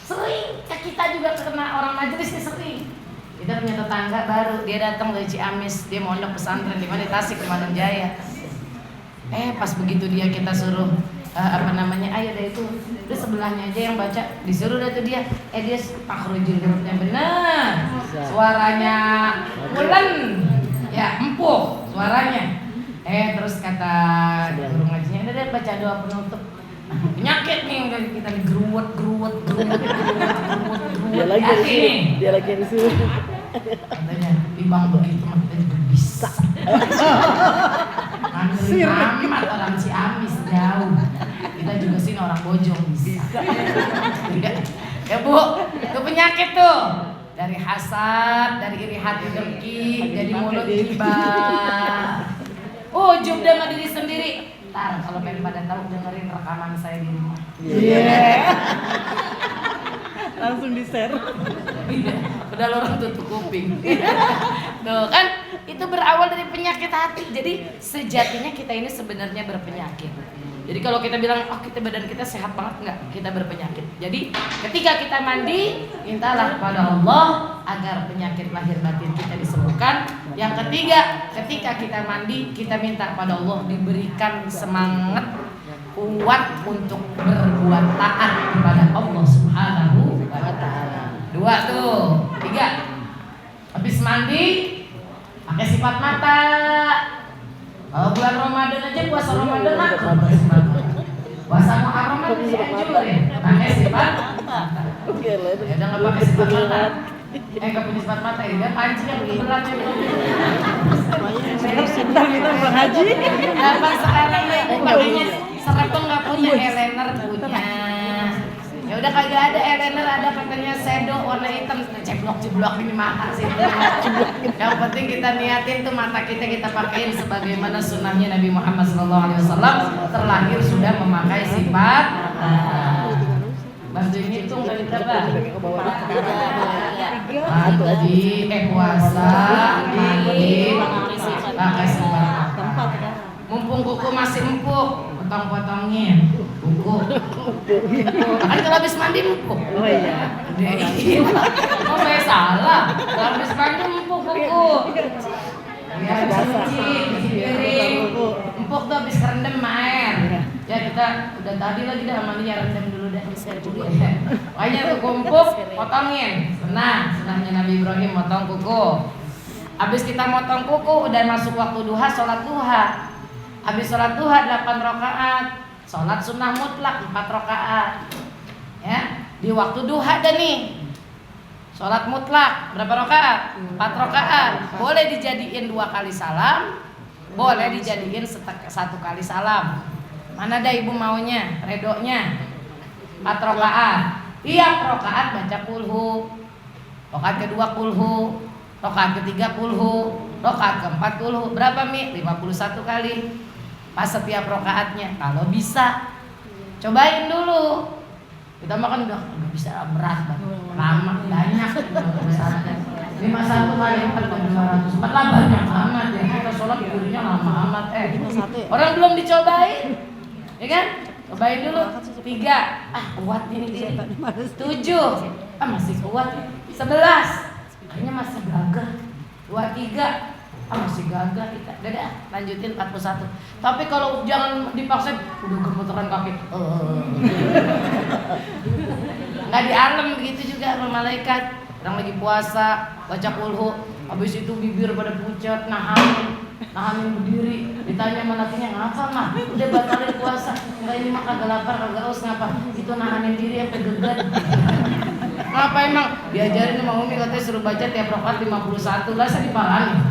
Sering kita juga kena orang majelis nih sering. Kita punya tetangga baru, dia datang dari Ciamis, dia mondok pesantren di mana di Tasik, di Mandang Jaya. Pas begitu dia kita suruh ayo deh itu sebelahnya aja yang baca, disuruh dah tuh dia pakhrujul hurufnya benar, suaranya bulan, ya empuk suaranya. Terus kata guru ngajinya, udah deh baca doa penutup. Penyakit nih udah kita geruwet. Dia lagi disuruh. Katanya timbang begitu mah kita juga bisa. Ngandelin amat orang Ciamis jauh. Kita juga sini orang Bojong bisa. Ya Bu, itu penyakit tuh. Dari hasad, dari iri hati dengki, jadi mulut gibah. Ujub sama diri sendiri. Ntar kalau pengen pada tahu dengerin rekaman saya di rumah. Langsung di-share. Udah orang tutup kuping. Tuh kan itu berawal dari penyakit hati. Jadi sejatinya kita ini sebenarnya berpenyakit. Jadi kalau kita bilang kita badan kita sehat banget, enggak, kita berpenyakit. Jadi ketika kita mandi, mintalah kepada Allah agar penyakit lahir batin kita disembuhkan. Yang ketiga, ketika kita mandi, kita minta kepada Allah diberikan semangat kuat untuk berbuat taat kepada Allah Subhanahu wa ta'ala. 2 tuh, 3. Habis mandi pakai sifat mata. Kalau bulan Ramadan aja puasa Ramadan puasa Muharram kan dianjurin pakai sifat mata. Ya udah nggak pakai sifat mata. Nggak punya sifat mata ya, pancing yang begitu beratnya. Sebentar kita berhaji. Apa sekarang ya pakainya serepeng nggak punya, eyeliner punya. Ya udah kagak ada eyeliner, ada katanya shadow warna hitam, ceblok ini mata sih. Yang penting kita niatin tuh mata kita pakein sebagaimana sunnahnya Nabi Muhammad SAW terlahir sudah memakai sifat. Bantuin hitung dari berapa? Mandi, puasa, mandi, pakai sifat. Mumpung kuku masih empuk, potong-potongin kuku. Kan kalau habis mandi empuk. Oh iya. Oh saya salah. Kalau habis mandi empuk kuku. Ya cuci piring, empuk empuk tuh habis kerendam air. Ya kita udah tadi lagi dah amalia rendam dulu dah. Pokoknya tuh kumpuk, potongin. Senahnya Nabi Ibrahim motong kuku. Habis kita motong kuku udah masuk waktu duha, sholat duha. Habis sholat duha 8 rakaat, sholat sunnah mutlak 4 rakaat. Ya, di waktu duha dah nih. Sholat mutlak berapa rakaat? 4 rakaat. Boleh dijadiin 2 kali salam, boleh dijadiin 1 kali salam. Mana dah ibu maunya, redonya? 4 rakaat. Tiap rakaat baca kulhu. Rakaat kedua kulhu, rakaat ketiga kulhu, rakaat keempat kulhu. Berapa Mi? 51 kali. Pas setiap rakaatnya. Kalau bisa, cobain dulu. Kita makan udah bisa berat banget. Lama banyak 51 kali 4 200 4 lah banyak amat ya. Kita sholat tidurnya lama amat. Orang belum dicobain, ya kan? Cobain dulu 3. Kuat ini 7. Masih kuat. 11. Kayaknya masih gagah. 23. Masih gagah kita. Dadah, lanjutin 41. Tapi kalau jangan dipaksa, udah gemeteran kaki. Nggak dialem begitu juga sama malaikat. Orang lagi puasa, baca kulhu, habis itu bibir pada pucat, nahanin berdiri. Ditanya sama lakinya, ngapa mah? Udah batalin puasa. Enggak, ini mah kagak lapar, kagak haus, ngapa? Itu nahanin diri sampai geget. Ngapa emang? Diajarin sama Umi, katanya suruh baca tiap rakaat 51 lah, saya diparahin.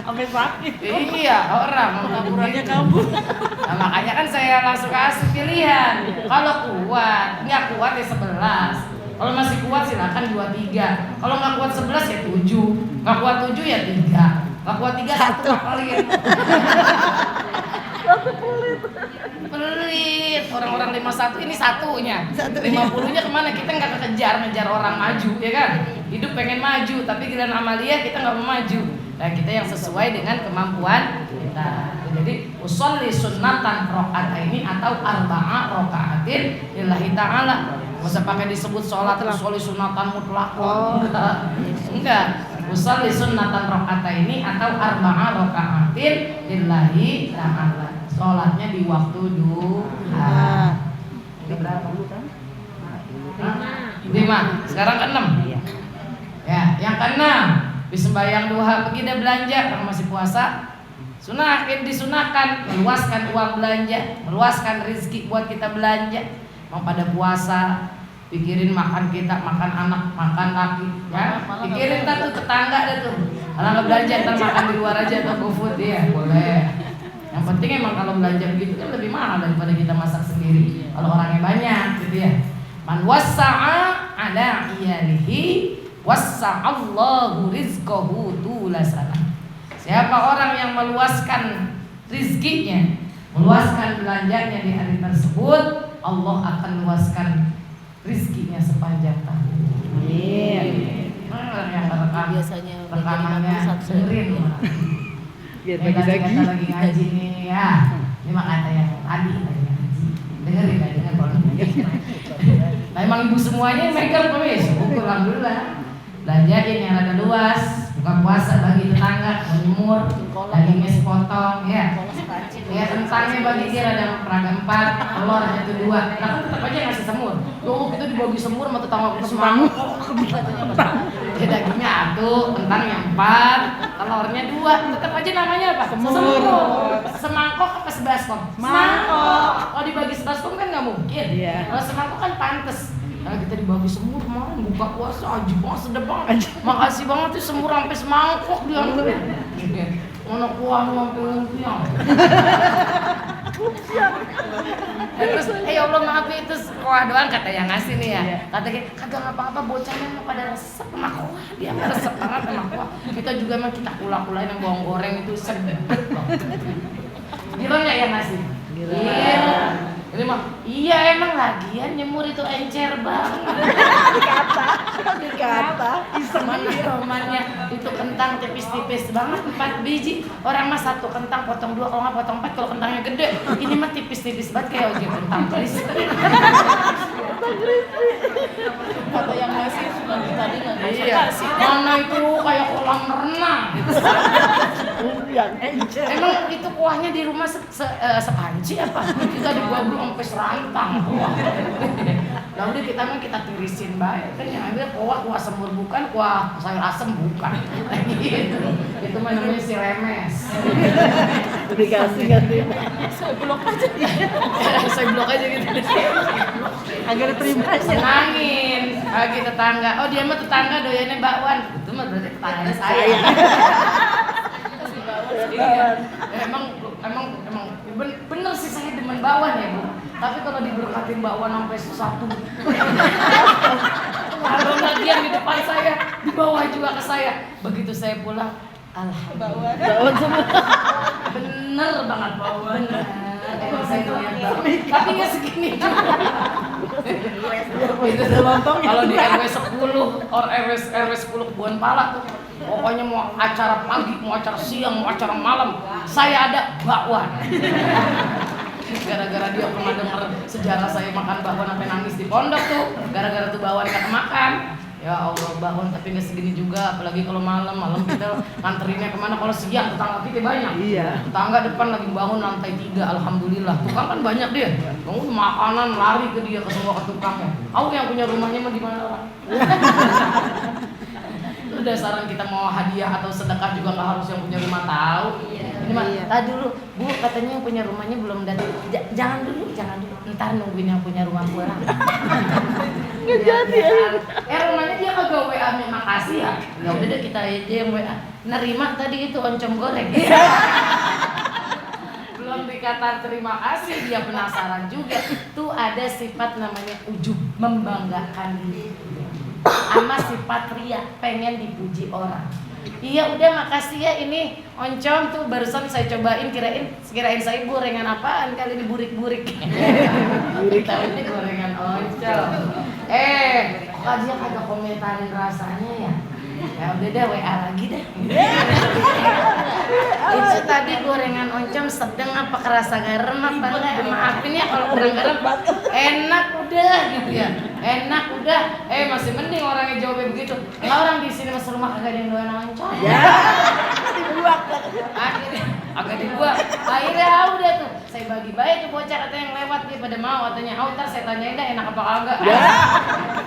Sampai sakit. Iya, orang Laporannya kabur. Nah, makanya kan saya langsung kasih pilihan. Kalau kuat, nggak kuat ya 11. Kalau masih kuat silakan 23. Kalau nggak kuat 11 ya 7. Nggak kuat 7 ya 3. Nggak kuat 3 1 kalian. Pelit. Orang-orang 51 ini satunya. 50-nya kemana? Kita nggak ngejar orang maju, ya kan? Hidup pengen maju, tapi giliran amalia kita nggak mau maju. Nah, kita yang sesuai dengan kemampuan kita. Jadi usolli sunnatan rakaataini atau arba'a rakaatin lillahi ta'ala. Enggak usah pakai disebut sholat usolli sunnatan mutlaq. Enggak. Usolli sunnatan rakaataini atau arba'a rakaatin lillahi ta'ala. Sholatnya di waktu duha. Berapa? 5. Sekarang ke-6. Ya, yang ke-6. Habis sembahyang duha pergi dah belanja. Kalau masih puasa, disunahkan meluaskan uang belanja, meluaskan rezeki buat kita belanja. Mau pada puasa, pikirin makan kita, makan anak, makan laki, ya. Pikirin tuh tetangga dah tuh. Kalau nggak belanja ntar makan di luar aja atau GoFood ya, boleh. Yang penting emang kalau belanja begitu kan lebih mahal daripada kita masak sendiri. Kalau orangnya banyak, gitu ya. Man wassa'a ala iyalihi wassa'allahu rizqahu tulasana. Siapa orang yang meluaskan rizkinya, meluaskan belanjanya di hari tersebut, Allah akan luaskan rizkinya sepanjang tahun. Amin. Orang yang biasanya rekamannya dengerin. Biar bagi-bagi. Kita lagi ngaji nih ya. Ini mah kata yang tadi lagi ngaji. Dengerin ya, dengar kalau nah, emang ibu semuanya megang pemis. Syukur alhamdulillah. Belanjain yang rada luas, buka puasa bagi tetangga, menyemur, dagingnya sepotong, ya. Ya kentangnya bagi dia ada peraga 4, telur hanya 2. Nah kan tetap aja ngasih semur. Loh kita dibagi semur sama tetangga kita semangkuk. Ya dagingnya 1, kentangnya 4, telurnya 2. Tetap aja namanya apa? Semur. Semangkok apa sebaskon? Semangkok. Kalau dibagi sebaskon kan nggak mungkin. Kalau semangkok kan pantes. Nah kita dibagi semur kemarin buka puasa aja banget, sedap banget. Makasih banget tuh semur sampai semangkok diambil. Mana kuah sampai lumpiang. Terus ya Allah maaf itu kuah doang kata yang ngasih nih ya. Katanya kagak apa-apa bocahnya mau pada resep sama kuah. Dia mah resep banget sama kuah. Kita juga emang kita kula-kulain yang bawang goreng itu sedap banget. Gila nggak yang ngasih? Gila. Ini mah iya emang lagian nyemur itu encer banget. Dikata mana romannya itu kentang tipis-tipis banget 4 biji. Orang mah 1 kentang potong 2, kalau nggak potong 4 kalau kentangnya gede. Ini mah tipis-tipis banget kayak ojek kentang please. Kata yang ngasih tadi nggak Iya, mana itu kayak kolam renang. Emang itu kuahnya di rumah sepanci apa? Kita dibuat sampai serantang kuah. Lalu kita tirisin baik kan yang ambil kuah semur bukan, kuah sayur asem bukan. Gitu. Itu namanya si remes. Dikasih ganti. saya blok aja. Saya blok aja gitu. Agar terima aja. Senangin bagi tetangga. Oh dia mah tetangga doyannya bakwan. Itu mah berarti tetangga saya. Iya. Emang bener sih saya demen bakwan ya Bu. Tapi kalau diberkatin bakwan sampai satu. Kalau bagian di depan saya, di bawah juga ke saya. Begitu saya pulang, alhamdulillah. Bakwan semua. Bener banget bakwan. Emang saya doyan bakwan. Tapi nggak segini juga. Itu kalau di RW 10 or RW 10 Kebun Pala tuh pokoknya mau acara pagi, mau acara siang, mau acara malam saya ada bakwan. Gara-gara dia pernah dengar sejarah saya makan bakwan sampai nangis di pondok tuh, gara-gara tuh bakwan kata makan. Ya Allah, bakwan tapi nggak segini juga, apalagi kalau malam kita nganterinnya kemana. Kalau siang tetangga kita banyak. Iya. Tetangga depan lagi bangun lantai 3, alhamdulillah. Tukang kan banyak dia. Bangun makanan lari ke dia, ke semua ke tukangnya. Aku yang punya rumahnya mah di mana orang? Itu dasaran kita mau hadiah atau sedekah juga nggak harus yang punya rumah tahu. Ini mah, tadi dulu Bu katanya yang punya rumahnya belum datang. Jangan dulu. Ntar nungguin yang punya rumah pulang. Nggak jadi ya. Rumahnya dia kagak WA makasih ya. Ya udah deh kita aja yang WA. Nerima tadi itu oncom goreng. Belum dikata terima kasih dia penasaran juga. Tuh ada sifat namanya ujub, membanggakan diri. Sama sifat ria, pengen dipuji orang. Iya udah makasih ya, ini oncom tuh barusan saya cobain, kirain saya gorengan apaan, kali ini burik-burik. Kita ini gorengan oncom. Kok dia kagak komentarin rasanya ya? Ya udah deh WA lagi deh. Itu tadi gorengan oncom sedang apa kerasa garam apa enggak? Maafin ya kalau kurang garam. Enak udah gitu ya. Enak udah. Masih mending orangnya jawabnya begitu. Orang di sini masuk rumah kagak ada yang doyan oncom. Ya. Dibuang. Agak dibuang. Akhirnya udah tuh. Saya bagi-bagi tuh bocah kata yang lewat dia pada mau katanya. Ntar saya tanyain dah enak apa kagak.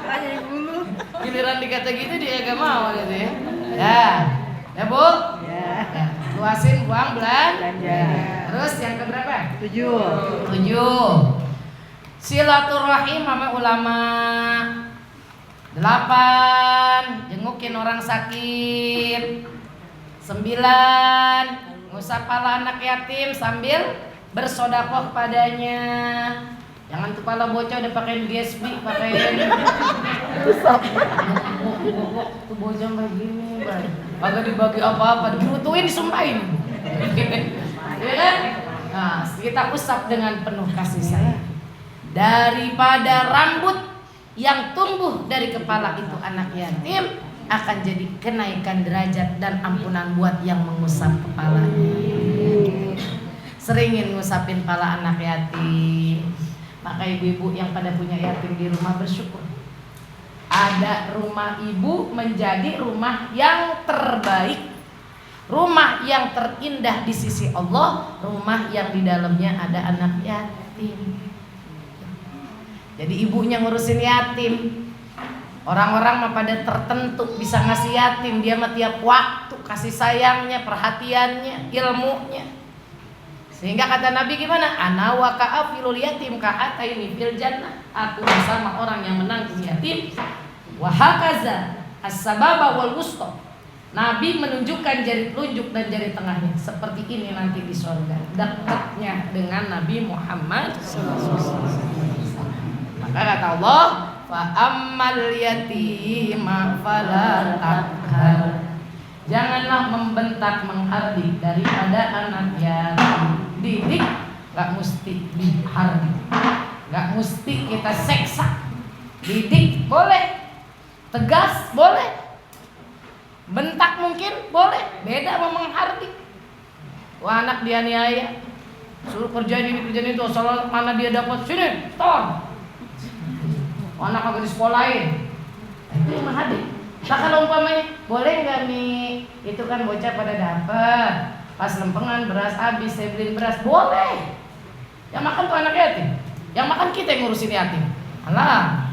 Tanya dulu. Giliran dikata gitu dia agak mau gitu ya. Ya Bu. Ya. Luasin buang Belanja. Terus yang keberapa? 7. 7. Silaturahim sama ulama. 8. Jengukin orang sakit. 9. Ngusap pala anak yatim sambil bersodakoh padanya. Jangan tuh pala bocah udah pakai GSB, pakai tuh bocah kayak gini, kagak dibagi apa-apa, dibutuhin disumpahin. Ya kan? Nah, kita usap dengan penuh kasih sayang. Daripada rambut yang tumbuh dari kepala itu anak yatim akan jadi kenaikan derajat dan ampunan buat yang mengusap kepalanya. Seringin ngusapin kepala anak yatim. Maka ibu-ibu yang pada punya yatim di rumah bersyukur. Ada rumah ibu menjadi rumah yang terbaik, rumah yang terindah di sisi Allah, rumah yang di dalamnya ada anak yatim. Jadi ibunya ngurusin yatim. Orang-orang mah pada tertentu bisa ngasih yatim, dia mah tiap waktu kasih sayangnya, perhatiannya, ilmunya. Sehingga kata Nabi gimana? Ana wa ka'afilul yatim ka'ataini fil jannah. Aku bersama orang yang menanggung yatim. Wa hakaza as-sababa wal wusta. Nabi menunjukkan jari telunjuk dan jari tengahnya. Seperti ini nanti di surga. Dekatnya dengan Nabi Muhammad SAW. Maka kata Allah, fa ammal yatima fala taqhar. Janganlah membentak menghardik daripada anak yatim. Didik gak mesti dihardik, gak mesti kita seksa. Didik boleh, tegas boleh, bentak mungkin boleh, beda sama menghardik. Wah anak dianiaya, suruh kerjain ini kerjain itu, soal mana dia dapat sini, ton. anak kagak disekolahin. Nah, itu yang hadir. Nah kalau umpamanya boleh nggak nih, itu kan bocah pada dapet, pas lempengan beras habis saya beliin beras, boleh. Yang makan tuh anak yatim, yang makan kita yang ngurusin yatim. Alah,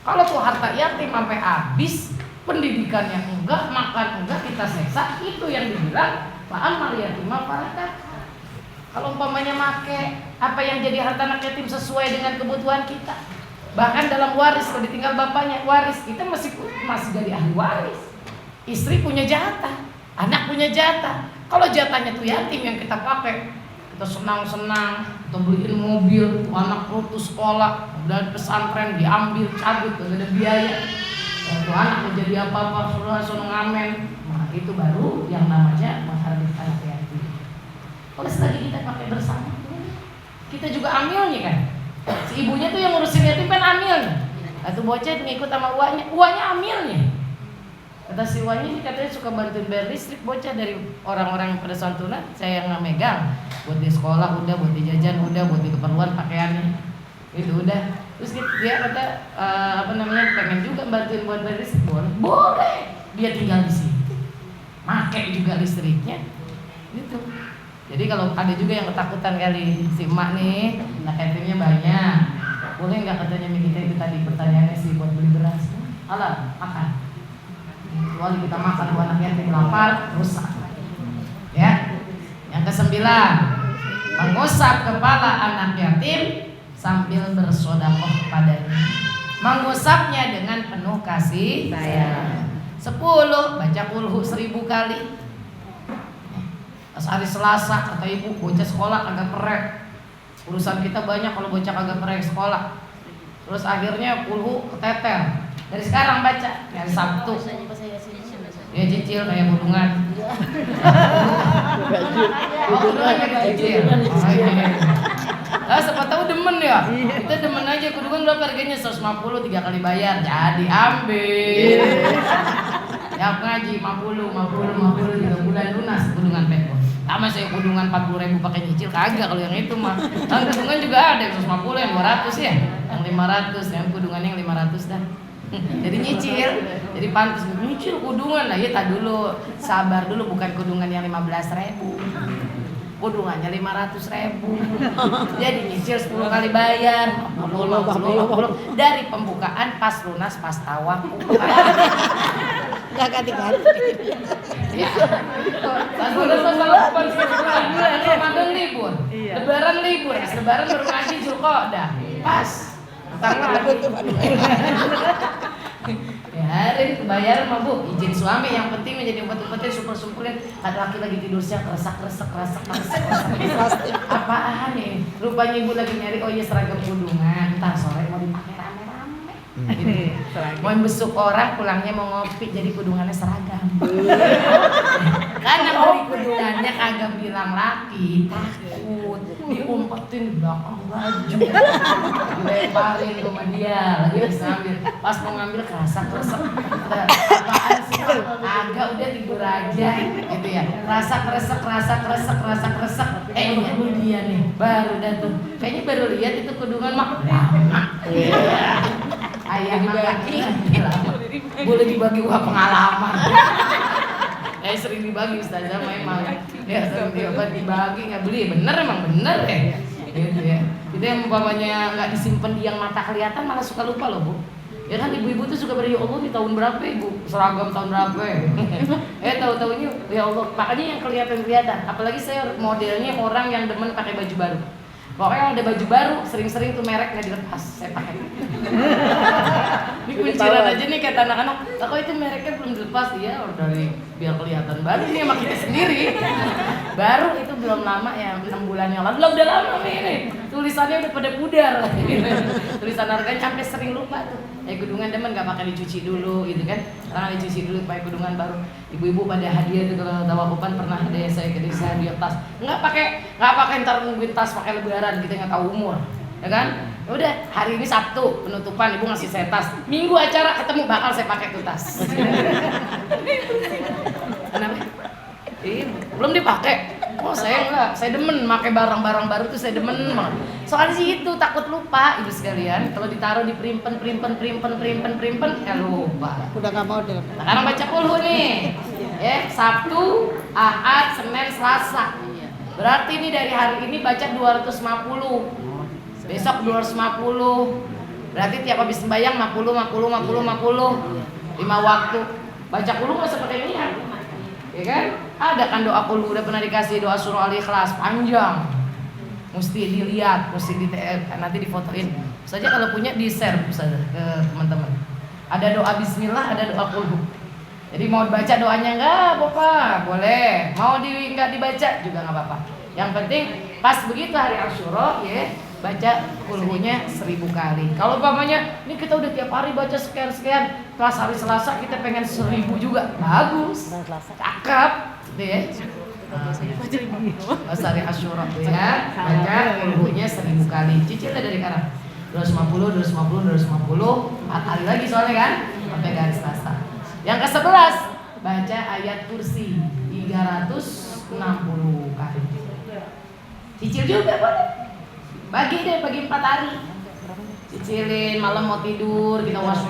kalau tuh harta yatim sampai habis, pendidikannya enggak, makan enggak, kita seksa, itu yang dibilang fa'amal yatimah fa'atak. Kalau umpamanya make apa yang jadi harta anak yatim sesuai dengan kebutuhan kita, bahkan dalam waris kalau ditinggal bapaknya waris, kita masih jadi ahli waris. Istri punya jatah, anak punya jatah. Kalau jatahnya tuh yatim yang kita pakai, kita senang-senang, kita beliin mobil, anak putus sekolah, dan pesantren diambil cabut, gak ada biaya. Waktu anak menjadi apa-apa, suruh ngamen. Nah itu baru yang namanya menghargai anak yatim. Kalau selagi kita pakai bersama, kita juga amilnya kan. Si ibunya tuh yang ngurusin yatim kan amilnya. Atau bocah ngikut sama uangnya amilnya. Kata si uangnya ini katanya suka bantuin bayar listrik bocah dari orang-orang yang pada santunan, saya yang megang. Buat di sekolah udah, buat di jajan udah, buat di keperluan pakaiannya. Itu udah. Terus dia kata pengen juga bantuin buat bayar listrik, boleh. Dia tinggal di sini, pakai juga listriknya, gitu. Jadi kalau ada juga yang ketakutan kali si emak nih, anak yatimnya banyak, boleh nggak katanya kita itu tadi pertanyaannya sih buat beli beras, alah makan. Kecuali kita makan buat anak yatim lapar, rusak. Ya, yang ke-9, mengusap kepala anak yatim sambil bersodakoh padanya. Mengusapnya dengan penuh kasih sayang. 10, baca kulhu 1000 kali. Pas hari Selasa kata ibu, bocah sekolah kagak perek. Urusan kita banyak kalau bocah kagak perek sekolah. Terus akhirnya kulhu keteter. Dari sekarang baca, hari Sabtu. Ya cicil kayak budungan. Oh, budungan kayak cicil. Lah siapa tahu demen ya. Kita demen aja, kudungan berapa harganya? 150, 3 kali bayar. Jadi ambil. Ya ngaji 50 3 bulan lunas kudungan peko. Sama saya kudungan 40.000 pakai nyicil kagak kalau yang itu mah. Kan kudungan juga ada yang 150, yang 200 ya. Yang 500, yang kudungannya yang 500 dah. Jadi nyicil, jadi pantas nyicil kudungan lah ya. Tak dulu, sabar dulu, bukan kudungan yang 15.000. Kudungannya 500.000. Jadi nyicil 10 kali bayar 50 dari pembukaan pas lunas pas tawaf. Gak ganti-ganti. Ya. Pas lunas pas tawaf Ramadan libur, Lebaran libur, Lebaran baru ngaji Zulqa'dah. Pas ya hari bayar mah bu, izin suami yang penting menjadi umpet-umpetin super-superin. Kata laki lagi tidur siang resek. Apaan nih? Rupanya ibu lagi nyari, oh iya seragam kudungan. Ntar sore mau dipakai rame-rame. Mau besuk orang pulangnya mau ngopi jadi kudungannya seragam. Karena beli kudungannya kagak bilang laki, takut diumpetin di belakang baju, dilemparin sama dia, lagi harus ngambil. Pas mau ngambil kerasa kresek, apaan sih? Agak udah tidur aja, gitu ya. Rasa kresek. Ini dia nih, baru dah tuh. Kayaknya baru lihat itu kudungan mah lama. Ayah lagi, boleh dibagi uang pengalaman. Sering dibagi ustazah memang. Ya sering dibagi nggak beli, emang bener ya. Gitu ya. Itu yang umpamanya nggak disimpan di yang mata kelihatan malah suka lupa loh bu. Ya kan ibu-ibu tuh suka ya Allah di tahun berapa ibu seragam tahun berapa tahu-tahunya ya Allah, makanya yang kelihatan. Apalagi saya modelnya orang yang demen pakai baju baru. Pokoknya ada baju baru, sering-sering tuh merek nggak dilepas, saya pakai. Ini kunciran aja nih kata anak-anak, kok itu mereknya belum dilepas, ya dari biar kelihatan baru ini sama kita sendiri. Baru itu belum lama ya, 6 bulan yang lalu, udah lama ini. Tulisannya udah pada pudar. Tulisan harganya sampai sering lupa tuh. Kudungan demen nggak pakai dicuci dulu gitu kan? Sekarang dicuci dulu pakai kudungan baru. Ibu-ibu pada hadiah tuh kalau tawakupan pernah ada saya ke desa hadiah tas. Nggak pakai ntar nungguin tas pakai lebaran kita nggak tahu umur, ya kan? Udah hari ini Sabtu penutupan ibu ngasih saya tas. Minggu acara ketemu bakal saya pakai tuh tas. Kenapa? Belum dipakai. Oh saya enggak, saya demen pakai barang-barang baru tuh, saya demen banget. Soalnya sih itu takut lupa ibu sekalian. Kalau ditaruh di primpen, ya lupa. Udah nggak model. Nah, sekarang baca kulhu nih, ya Sabtu, Ahad, Senin, Selasa. Berarti ini dari hari ini baca 250, besok 250. Berarti tiap habis sembahyang 50. 5 waktu. Baca kulhu nggak seperti ini ya kan? Ada kan doa kulhu udah pernah dikasih, doa surah Al-Ikhlas panjang. Mesti dilihat, nanti difotoin. Saja kalau punya di-share saja ke teman-teman. Ada doa bismillah, ada doa kulhu. Jadi mau baca doanya enggak apa-apa, boleh. Mau enggak dibaca juga enggak apa-apa. Yang penting pas begitu hari Asyura ya, baca kulhunya 1000 kali. Kalau umpamanya ini kita udah tiap hari baca sekian, pas hari Selasa kita pengen 1000 juga, bagus, cakep, gitu ya. Pas hari Asyura tuh ya, baca kulhunya 1000 kali. Cicilnya dari sekarang 250, 4 hari lagi soalnya kan, sampai hari Selasa. Yang ke-11 baca ayat kursi 360 kali. Cicil juga boleh. Bagi 4 hari. Cicilin malam mau tidur, kita was.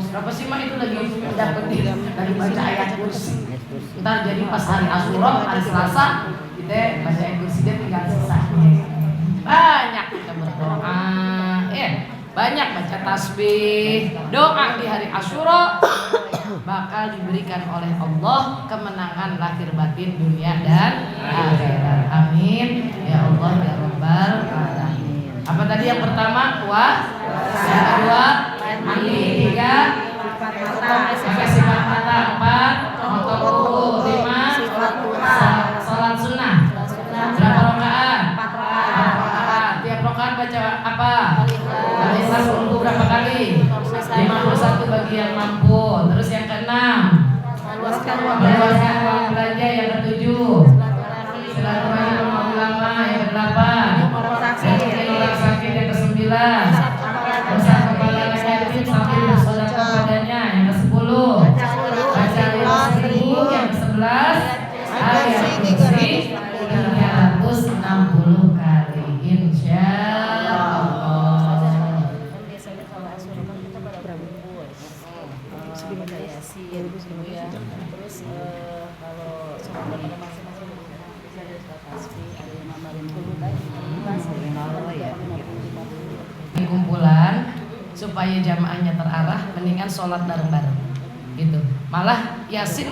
Berapa sih mah itu lagi dapetin lagi baca ayat kursi. Ntar jadi pas hari Asyura, hari Selasa, kita baca ayat kursi dia tinggal sisanya. Banyak kita berdoa, banyak baca tasbih, doa di hari Asyura bakal diberikan oleh Allah kemenangan lahir batin dunia dan akhirat. Amin ya Allah ya Rabbal alamin. Apa tadi yang pertama? Puasa. Yang kedua mandi. 3 sifat mata. 4 motong kuku. 5 salat sunnah. Berapa rakaat? 4 rakaat. Tiap rakaat baca apa? Al-Ikhlas berapa kali? 51 bagi yang mampu. Terus yang ke-6 meluaskan ruang belanja. Yang ke-7 silaturahmi sama ulama. Yang ke-8 mungkin orang sakit. Yang ke-9 usah kepala yatim sambil bersedekah padanya. Yang ke-10 baca 1000. Yang ke-11 ayat kursi 360 kali insyaallah. Terus kalau sholat pada masing-masing bisa ada sholat tasbih, ada yang nambahin dulu tadi. Di kumpulan supaya jamaahnya terarah, mendingan sholat bareng-bareng gitu. Malah Yasin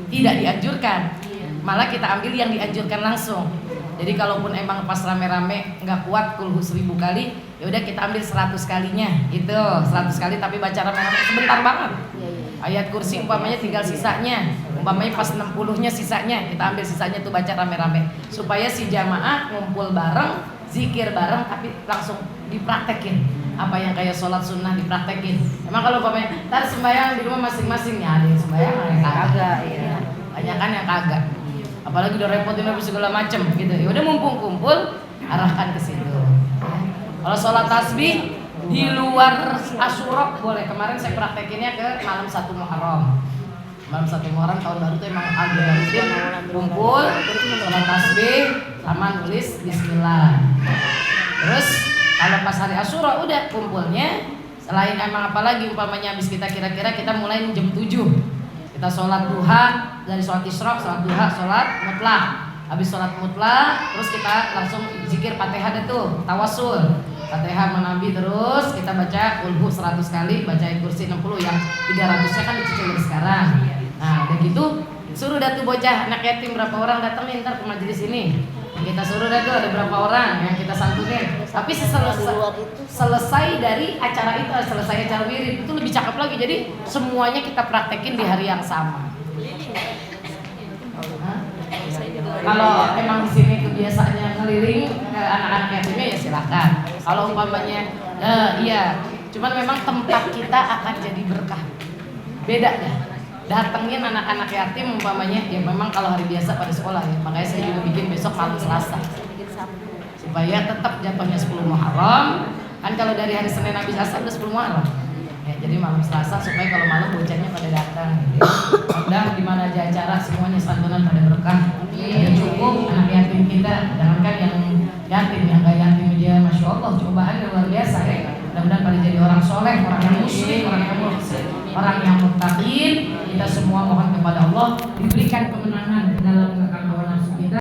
tidak dianjurkan, malah kita ambil yang dianjurkan langsung. Jadi kalaupun emang pas rame-rame nggak kuat kulhu 1000 kali, ya udah kita ambil 100 kalinya gitu, 100 kali tapi baca rame-rame sebentar banget. Ayat kursi umpamanya tinggal sisanya, umpamanya pas 60-nya sisanya, kita ambil sisanya tuh baca rame-rame supaya si jamaah ngumpul bareng, zikir bareng tapi langsung dipraktekin. Apa yang kayak sholat sunnah dipraktekin. Emang kalau umpamanya ntar sembahyang di rumah masing-masing ya, ada yang sembahyang ada yang kagak, ya. Banyak kan yang kagak. Apalagi udah repotin apa segala macem gitu. Ya udah mumpung kumpul, arahkan ke situ. Kalau sholat tasbih di luar Asyura boleh. Kemarin saya praktekinnya ke malam 1 Muharram. Malam 1 Muharram tahun baru tuh emang agak rutin kumpul, sholat tasbih sama nulis bismillah. Terus kalau pas hari Asyura udah kumpulnya selain emang apalagi umpamanya habis kita kira-kira kita mulai jam 7. Kita sholat duha, dari sholat isyraq, sholat duha, sholat mutlaq. Habis sholat mutlaq, terus kita langsung zikir Fatihah itu, tawasul. Fatihah menabi terus kita baca kulhu 100 kali, baca kursi 60 yang 300-nya kan dicicil sekarang. Nah, udah gitu suruh dah tuh bocah anak yatim berapa orang datangin ntar ke majelis ini. Kita suruh dah tuh ada berapa orang yang kita santunin. Tapi selesai dari acara itu, selesai acara wirid itu lebih cakep lagi. Jadi semuanya kita praktekin di hari yang sama. Kalau emang di sini kebiasaannya ngeliling ke anak-anak yatimnya ya silakan. Kalau umpamanya iya, cuman memang tempat kita akan jadi berkah. Beda dah. Datengin anak-anak yatim umpamanya ya memang kalau hari biasa pada sekolah ya. Makanya saya juga bikin besok malam Selasa. Supaya tetap jatuhnya 10 Muharram. Kan kalau dari hari Senin habis asar udah 10 Muharram. Ya, jadi malam Selasa supaya kalau malam bocahnya pada datang. Udah di mana aja acara semuanya santunan pada berkah. Ada cukup anak yatim kita, jangankan yang gak yatim aja, masya Allah cobaannya luar biasa ya. Mudah-mudahan pada jadi orang soleh, orang yang muslim, orang yang muhsin, orang yang muttaqin. Kita semua mohon kepada Allah diberikan kemenangan